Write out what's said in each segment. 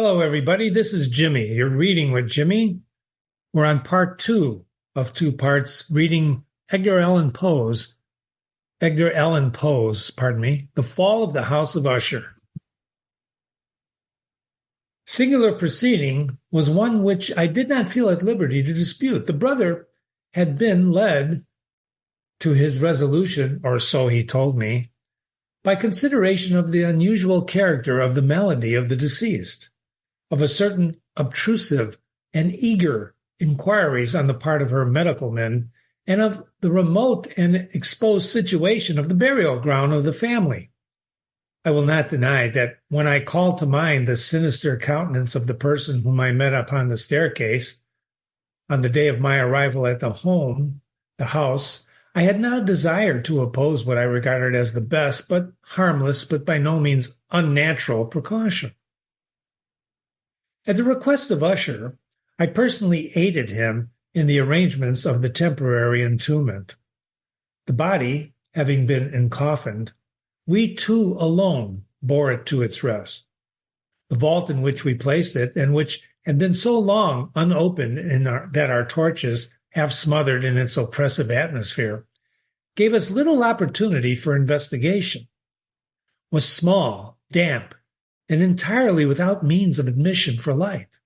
Hello, everybody. This is Jimmy. You're reading with Jimmy. We're on part two of two parts, reading Edgar Allan Poe's, The Fall of the House of Usher. Singular proceeding was one which I did not feel at liberty to dispute. The brother had been led to his resolution, or so he told me, by consideration of the unusual character of the malady of the deceased, of a certain obtrusive and eager inquiries on the part of her medical men, and of the remote and exposed situation of the burial ground of the family. I will not deny that when I called to mind the sinister countenance of the person whom I met upon the staircase on the day of my arrival at the house, I had now desired to oppose what I regarded as the best, but harmless, but by no means unnatural precaution. At the request of Usher, I personally aided him in the arrangements of the temporary entombment. The body, having been encoffined, we two alone bore it to its rest. The vault in which we placed it, and which had been so long unopened that our torches, half smothered in its oppressive atmosphere, gave us little opportunity for investigation, was small, damp, and entirely without means of admission for light.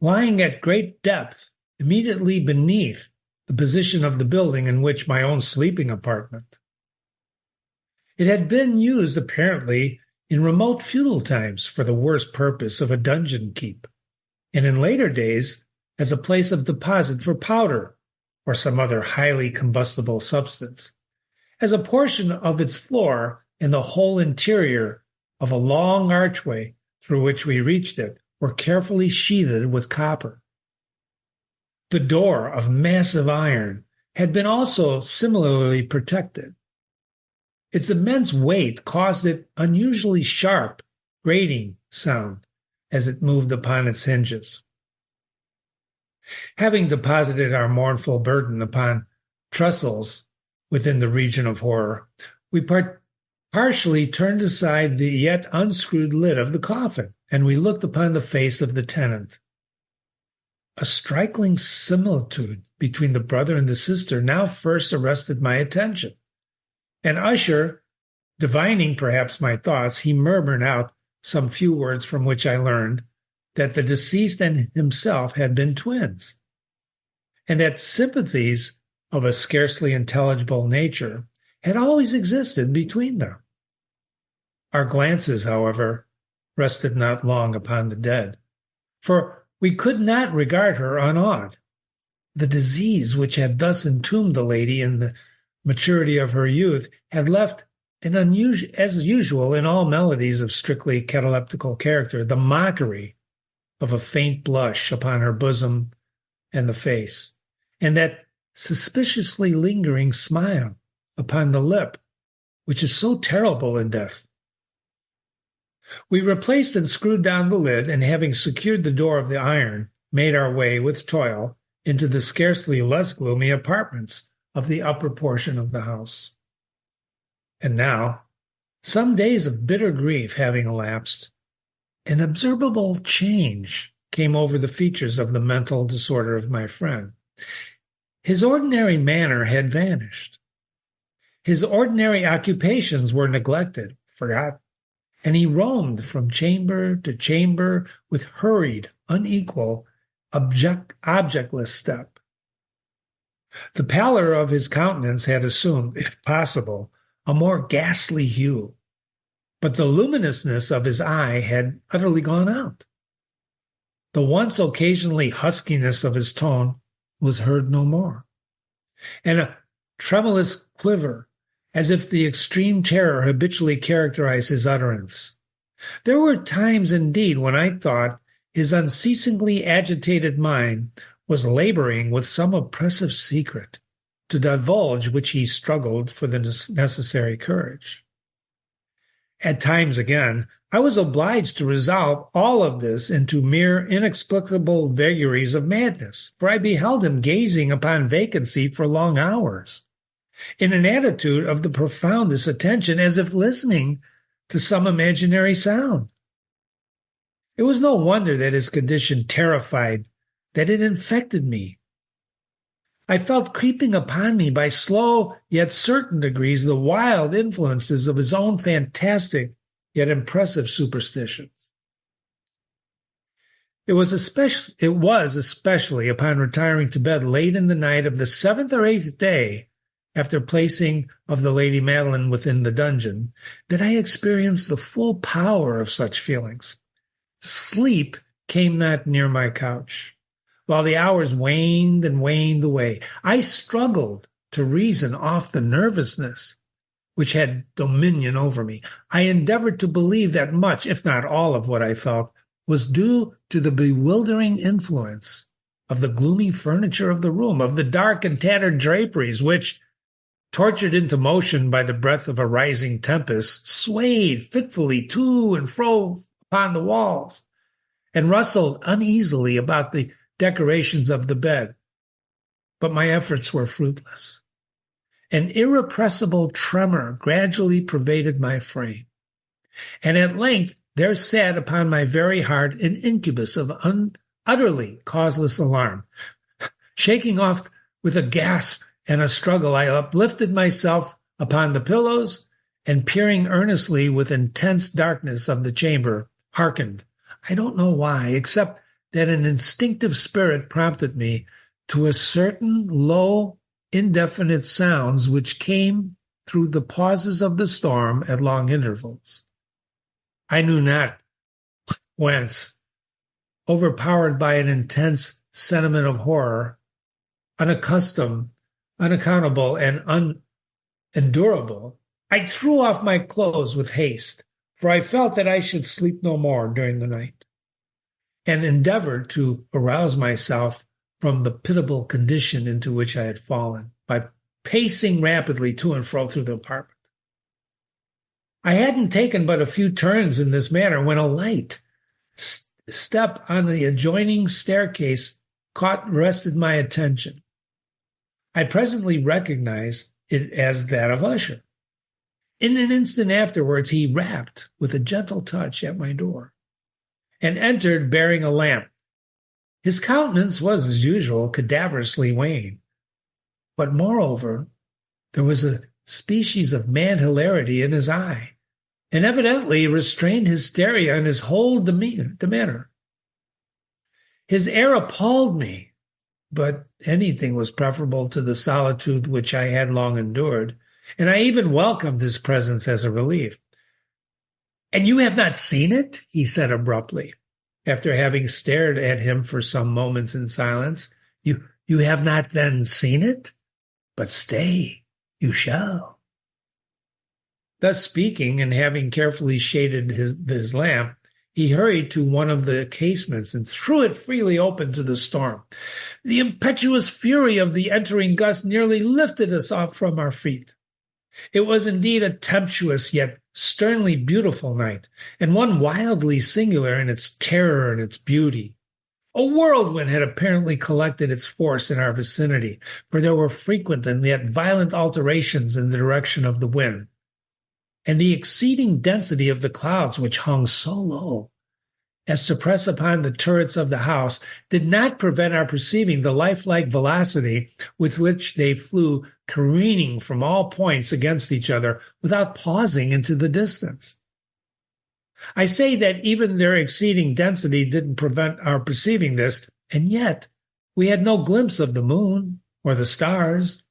Lying at great depth, immediately beneath the position of the building in which my own sleeping apartment. It had been used, apparently, in remote feudal times for the worst purpose of a dungeon keep, and in later days as a place of deposit for powder or some other highly combustible substance, as a portion of its floor and the whole interior of a long archway through which we reached it were carefully sheathed with copper. The door of massive iron had been also similarly protected. Its immense weight caused it unusually sharp, grating sound as it moved upon its hinges. Having deposited our mournful burden upon trestles within the region of horror, we partially turned aside the yet unscrewed lid of the coffin, and we looked upon the face of the tenant. A striking similitude between the brother and the sister now first arrested my attention, and Usher, divining perhaps my thoughts, he murmured out some few words from which I learned that the deceased and himself had been twins, and that sympathies of a scarcely intelligible nature had always existed between them. Our glances, however, rested not long upon the dead, for we could not regard her unawed. The disease which had thus entombed the lady in the maturity of her youth had left as usual in all melodies of strictly cataleptical character, the mockery of a faint blush upon her bosom and the face, and that suspiciously lingering smile upon the lip, which is so terrible in death. We replaced and screwed down the lid, and having secured the door of the iron, made our way with toil into the scarcely less gloomy apartments of the upper portion of the house. And now, some days of bitter grief having elapsed, an observable change came over the features of the mental disorder of my friend. His ordinary manner had vanished. His ordinary occupations were neglected, forgotten, and he roamed from chamber to chamber with hurried, unequal, objectless step. The pallor of his countenance had assumed, if possible, a more ghastly hue, but the luminousness of his eye had utterly gone out. The once occasionally huskiness of his tone was heard no more, and a tremulous quiver, as if the extreme terror habitually characterized his utterance. There were times, indeed, when I thought his unceasingly agitated mind was laboring with some oppressive secret, to divulge which he struggled for the necessary courage. At times, again, I was obliged to resolve all of this into mere inexplicable vagaries of madness, for I beheld him gazing upon vacancy for long hours, in an attitude of the profoundest attention, as if listening to some imaginary sound. It was no wonder that his condition terrified, that it infected me. I felt creeping upon me by slow yet certain degrees the wild influences of his own fantastic yet impressive superstitions. It was especially upon retiring to bed late in the night of the 7th or 8th day after placing of the Lady Madeline within the dungeon that I experienced the full power of such feelings. Sleep came not near my couch. While the hours waned and waned away, I struggled to reason off the nervousness which had dominion over me. I endeavored to believe that much, if not all, of what I felt was due to the bewildering influence of the gloomy furniture of the room, of the dark and tattered draperies, which, tortured into motion by the breath of a rising tempest, swayed fitfully to and fro upon the walls, and rustled uneasily about the decorations of the bed. But my efforts were fruitless. An irrepressible tremor gradually pervaded my frame, and at length there sat upon my very heart an incubus of utterly causeless alarm. Shaking off with a gasp and a struggle, I uplifted myself upon the pillows, and peering earnestly with intense darkness of the chamber, hearkened. I don't know why, except that an instinctive spirit prompted me to a certain low, indefinite sounds which came through the pauses of the storm at long intervals. I knew not whence, overpowered by an intense sentiment of horror, unaccountable, and unendurable, I threw off my clothes with haste, for I felt that I should sleep no more during the night, and endeavored to arouse myself from the pitiable condition into which I had fallen by pacing rapidly to and fro through the apartment. I hadn't taken but a few turns in this manner when a light step on the adjoining staircase rested my attention. I presently recognized it as that of Usher. In an instant afterwards, he rapped with a gentle touch at my door, and entered bearing a lamp. His countenance was, as usual, cadaverously wan, but moreover, there was a species of mad hilarity in his eye, and evidently restrained hysteria in his whole demeanor. His air appalled me, but anything was preferable to the solitude which I had long endured, and I even welcomed his presence as a relief. "And you have not seen it?" he said abruptly, after having stared at him for some moments in silence. You have not then seen it? But stay, you shall." Thus speaking, and having carefully shaded his lamp, he hurried to one of the casements and threw it freely open to the storm. The impetuous fury of the entering gust nearly lifted us up from our feet. It was indeed a tempestuous yet sternly beautiful night, and one wildly singular in its terror and its beauty. A whirlwind had apparently collected its force in our vicinity, for there were frequent and yet violent alterations in the direction of the wind, and the exceeding density of the clouds which hung so low as to press upon the turrets of the house did not prevent our perceiving the lifelike velocity with which they flew careening from all points against each other without pausing into the distance. I say that even their exceeding density didn't prevent our perceiving this, and yet we had no glimpse of the moon or the stars,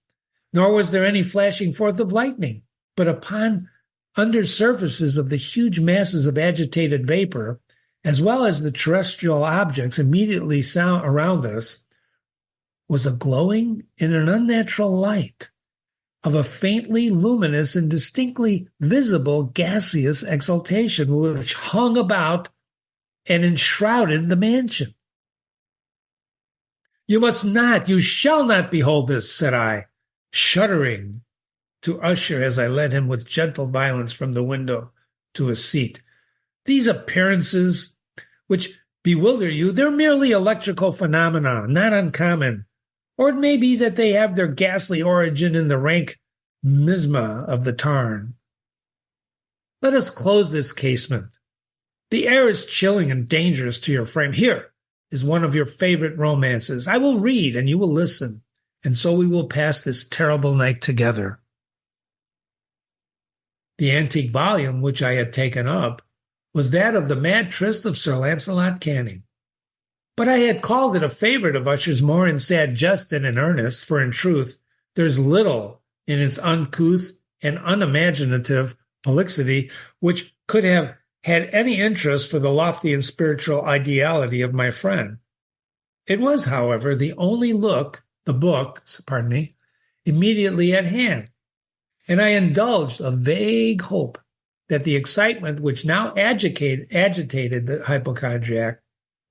nor was there any flashing forth of lightning, but upon under surfaces of the huge masses of agitated vapor, as well as the terrestrial objects immediately around us, was a glowing in an unnatural light of a faintly luminous and distinctly visible gaseous exhalation which hung about and enshrouded the mansion. "You must not, you shall not behold this," said I, shuddering to Usher as I led him with gentle violence from the window to a seat. "These appearances which bewilder you, they're merely electrical phenomena, not uncommon. Or it may be that they have their ghastly origin in the rank miasma of the tarn. Let us close this casement, The air is chilling and dangerous to your frame. Here is one of your favorite romances. I will read and you will listen, and so we will pass this terrible night together." The antique volume which I had taken up was that of the Mad Tryst of Sir Launcelot Canning. But I had called it a favorite of Usher's more in sad jest than in earnest, for in truth there's little in its uncouth and unimaginative prolixity which could have had any interest for the lofty and spiritual ideality of my friend. It was, however, the only book, immediately at hand, and I indulged a vague hope that the excitement which now agitated the hypochondriac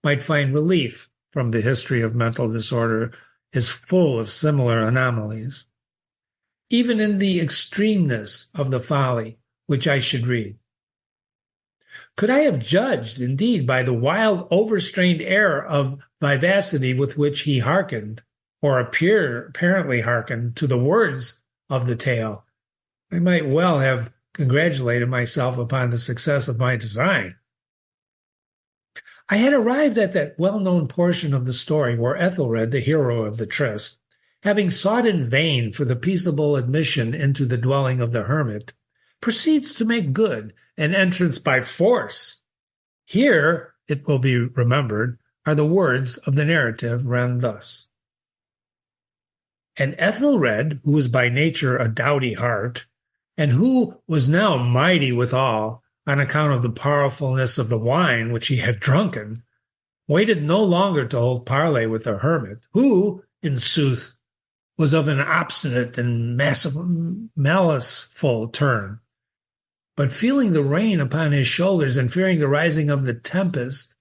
might find relief from the history of mental disorder is full of similar anomalies, even in the extremeness of the folly which I should read. Could I have judged, indeed, by the wild, overstrained air of vivacity with which he hearkened, or apparently hearkened, to the words of the tale, I might well have congratulated myself upon the success of my design. I had arrived at that well-known portion of the story where Ethelred, the hero of the tryst, having sought in vain for the peaceable admission into the dwelling of the hermit, proceeds to make good an entrance by force. Here, it will be remembered, are the words of the narrative ran thus. And Ethelred, who was by nature a doughty heart, and who was now mighty withal, on account of the powerfulness of the wine which he had drunken, waited no longer to hold parley with the hermit, who, in sooth, was of an obstinate and maliceful turn. But feeling the rain upon his shoulders and fearing the rising of the tempest,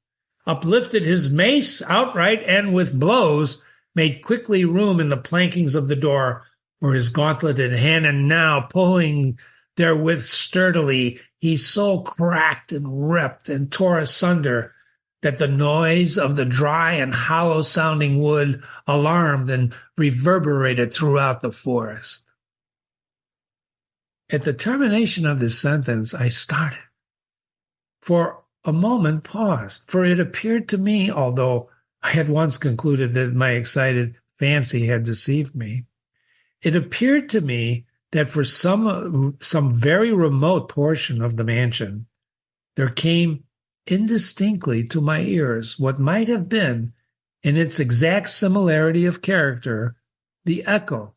uplifted his mace outright and with blows made quickly room in the plankings of the door for his gauntlet in hand, and now pulling therewith sturdily, he so cracked and ripped and tore asunder that the noise of the dry and hollow-sounding wood alarmed and reverberated throughout the forest. At the termination of this sentence, I started. For a moment paused, for it appeared to me, although I had once concluded that my excited fancy had deceived me, it appeared to me that for some very remote portion of the mansion, there came indistinctly to my ears what might have been, in its exact similarity of character, the echo,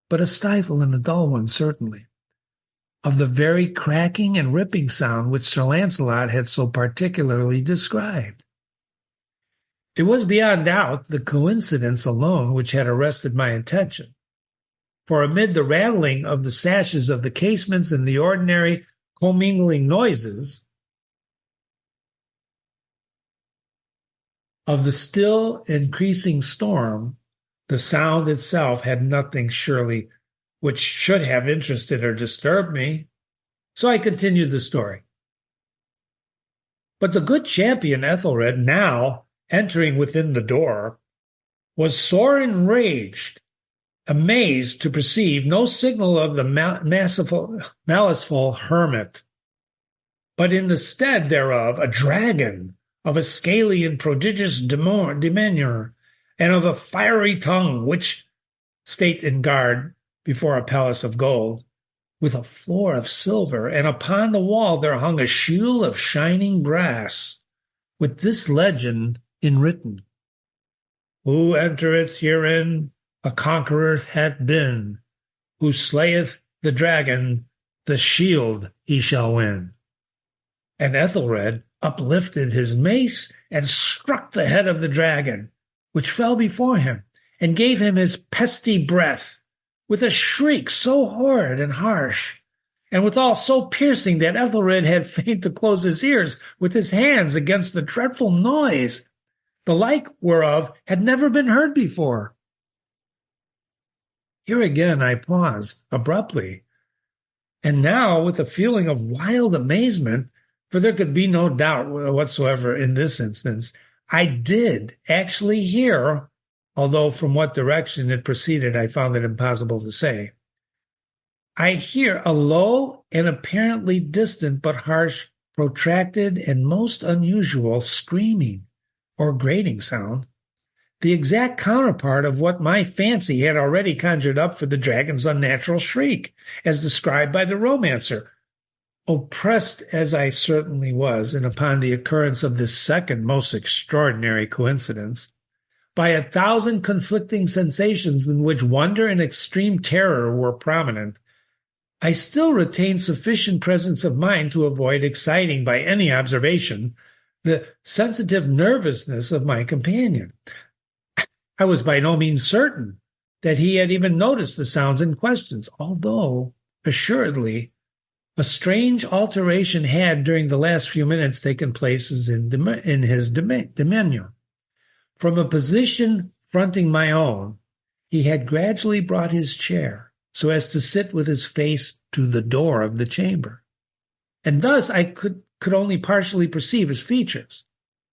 but a stifle and a dull one certainly, of the very cracking and ripping sound which Sir Launcelot had so particularly described. It was beyond doubt the coincidence alone which had arrested my attention, for amid the rattling of the sashes of the casements and the ordinary commingling noises of the still increasing storm, the sound itself had nothing surely which should have interested or disturbed me. So I continued the story. But the good champion Ethelred, now entering within the door, was sore enraged, amazed to perceive no signal of the maliceful hermit, but in the stead thereof a dragon of a scaly and prodigious demeanour, and of a fiery tongue, which sate in guard before a palace of gold, with a floor of silver, and upon the wall there hung a shield of shining brass, with this legend enwritten: Who entereth herein a conqueror hath been, who slayeth the dragon, the shield he shall win. And Ethelred uplifted his mace and struck the head of the dragon, which fell before him, and gave him his pesty breath, with a shriek so horrid and harsh, and withal so piercing that Ethelred had fain to close his ears with his hands against the dreadful noise, the like whereof had never been heard before. Here again I paused abruptly, and now with a feeling of wild amazement, for there could be no doubt whatsoever in this instance, I did actually hear, although from what direction it proceeded I found it impossible to say, I hear a low and apparently distant but harsh protracted and most unusual screaming or grating sound, the exact counterpart of what my fancy had already conjured up for the dragon's unnatural shriek, as described by the romancer. Oppressed as I certainly was, and upon the occurrence of this second most extraordinary coincidence, by 1,000 conflicting sensations in which wonder and extreme terror were prominent, I still retained sufficient presence of mind to avoid exciting by any observation the sensitive nervousness of my companion. I was by no means certain that he had even noticed the sounds in question, although, assuredly, a strange alteration had during the last few minutes taken place in his demeanor. From a position fronting my own, he had gradually brought his chair so as to sit with his face to the door of the chamber, and thus I could only partially perceive his features,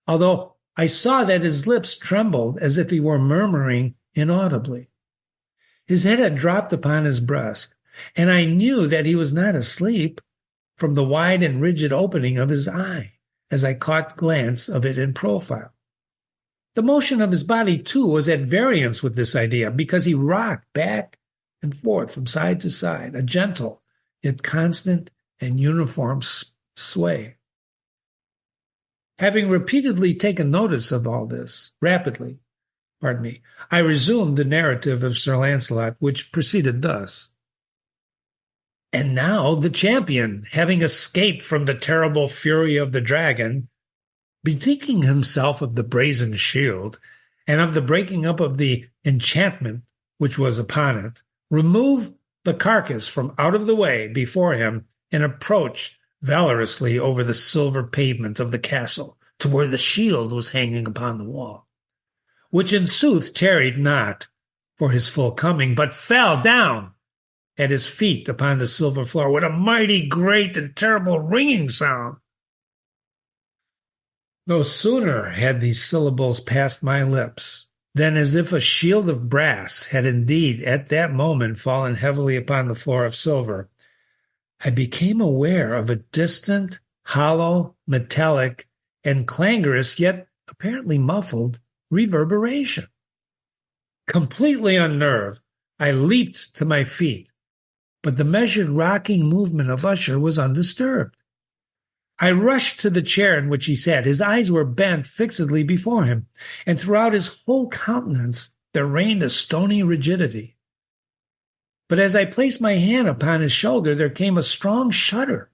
although I saw that his lips trembled as if he were murmuring inaudibly. His head had dropped upon his breast, and I knew that he was not asleep from the wide and rigid opening of his eye as I caught glance of it in profile. The motion of his body, too, was at variance with this idea, because he rocked back and forth from side to side, a gentle yet constant and uniform sway. Having repeatedly taken notice of all this, I resumed the narrative of Sir Launcelot, which proceeded thus. And now the champion, having escaped from the terrible fury of the dragon, bethinking himself of the brazen shield, and of the breaking up of the enchantment which was upon it, removed the carcass from out of the way before him, and approached valorously over the silver pavement of the castle to where the shield was hanging upon the wall, which in sooth tarried not for his full coming, but fell down at his feet upon the silver floor with a mighty great and terrible ringing sound. No sooner had these syllables passed my lips than, as if a shield of brass had indeed at that moment fallen heavily upon the floor of silver, I became aware of a distant, hollow, metallic, and clangorous, yet apparently muffled, reverberation. Completely unnerved, I leaped to my feet, but the measured rocking movement of Usher was undisturbed. I rushed to the chair in which he sat. His eyes were bent fixedly before him, and throughout his whole countenance there reigned a stony rigidity. But as I placed my hand upon his shoulder, there came a strong shudder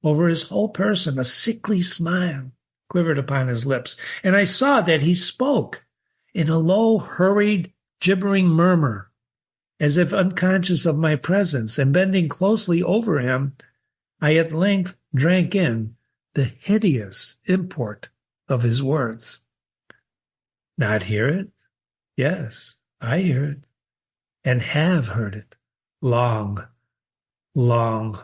over his whole person. A sickly smile quivered upon his lips, and I saw that he spoke in a low, hurried, gibbering murmur, as if unconscious of my presence, and bending closely over him, I at length drank in the hideous import of his words. Not hear it? Yes, I hear it, and have heard it. Long, long,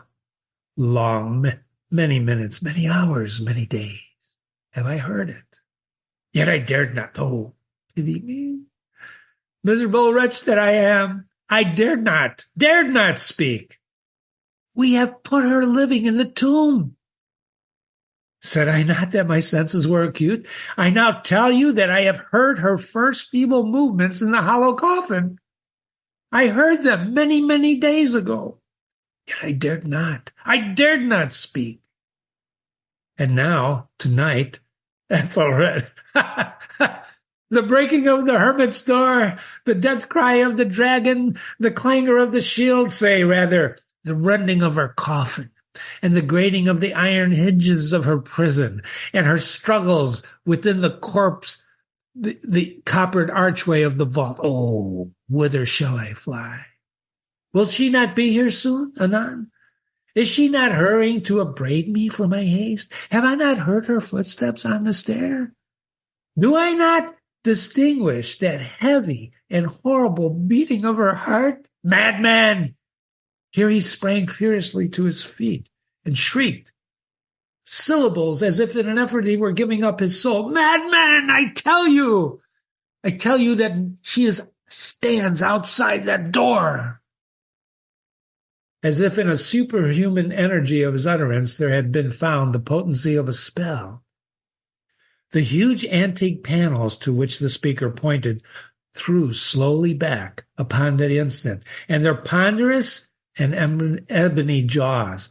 long, many minutes, many hours, many days have I heard it. Yet I dared not. Oh, pity me. Miserable wretch that I am, I dared not speak. We have put her living in the tomb. Said I not that my senses were acute? I now tell you that I have heard her first feeble movements in the hollow coffin. I heard them many, many days ago. Yet I dared not speak. And now, tonight, Ethelred, the breaking of the hermit's door, the death cry of the dragon, the clangor of the shield, say rather, the rending of her coffin, and the grating of the iron hinges of her prison, and her struggles within the corpse, the coppered archway of the vault. Oh, whither shall I fly? Will she not be here soon, anon? Is she not hurrying to upbraid me for my haste? Have I not heard her footsteps on the stair? Do I not distinguish that heavy and horrible beating of her heart? Madman! Here he sprang furiously to his feet and shrieked, syllables as if in an effort he were giving up his soul. Madman, I tell you that she stands outside that door. as if in a superhuman energy of his utterance there had been found the potency of a spell. The huge antique panels to which the speaker pointed threw slowly back upon that instant, and their ponderous and ebony jaws.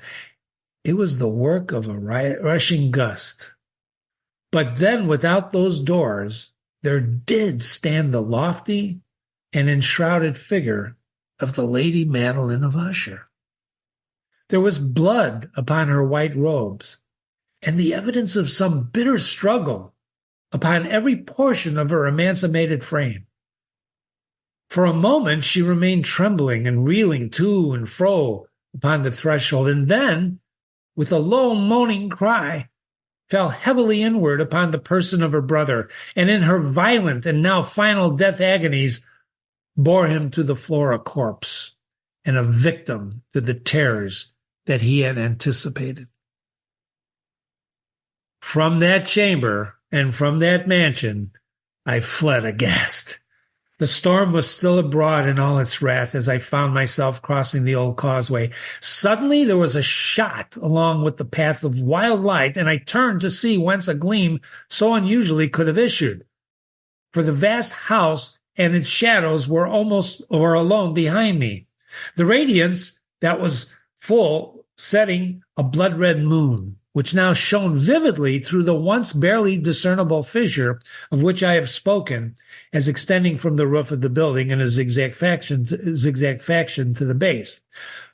It was the work of a rushing gust. But then, without those doors, there did stand the lofty and enshrouded figure of the Lady Madeline of Usher. There was blood upon her white robes, and the evidence of some bitter struggle upon every portion of her emaciated frame. For a moment she remained trembling and reeling to and fro upon the threshold, and then, with a low moaning cry, fell heavily inward upon the person of her brother, and in her violent and now final death agonies bore him to the floor a corpse and a victim to the terrors that he had anticipated. From that chamber and from that mansion I fled aghast. The storm was still abroad in all its wrath as I found myself crossing the old causeway. Suddenly there was a shot along with the path of wild light, and I turned to see whence a gleam so unusually could have issued. For the vast house and its shadows were alone behind me. The radiance that was full setting a blood-red moon, which now shone vividly through the once barely discernible fissure of which I have spoken, as extending from the roof of the building in a zigzag faction to the base.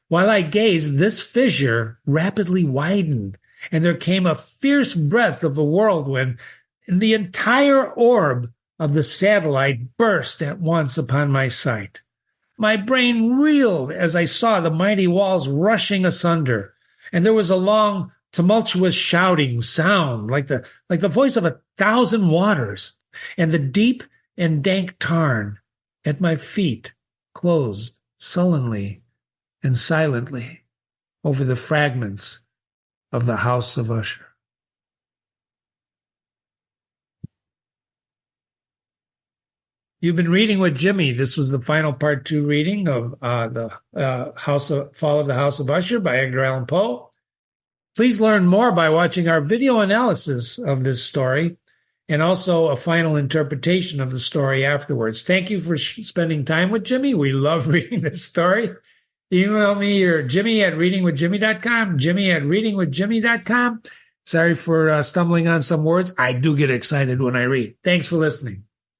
While I gazed, this fissure rapidly widened, and there came a fierce breath of a whirlwind, and the entire orb of the satellite burst at once upon my sight. My brain reeled as I saw the mighty walls rushing asunder, and there was a long, tumultuous shouting sound like the voice of 1,000 waters, and the deep and dank tarn at my feet closed sullenly and silently over the fragments of the House of Usher. You've been reading with Jimmy. This was the final part 2 reading of the Fall of the House of Usher by Edgar Allan Poe. Please learn more by watching our video analysis of this story and also a final interpretation of the story afterwards. Thank you for spending time with Jimmy. We love reading this story. Email me your Jimmy@readingwithjimmy.com, Jimmy@readingwithjimmy.com. Sorry for stumbling on some words. I do get excited when I read. Thanks for listening.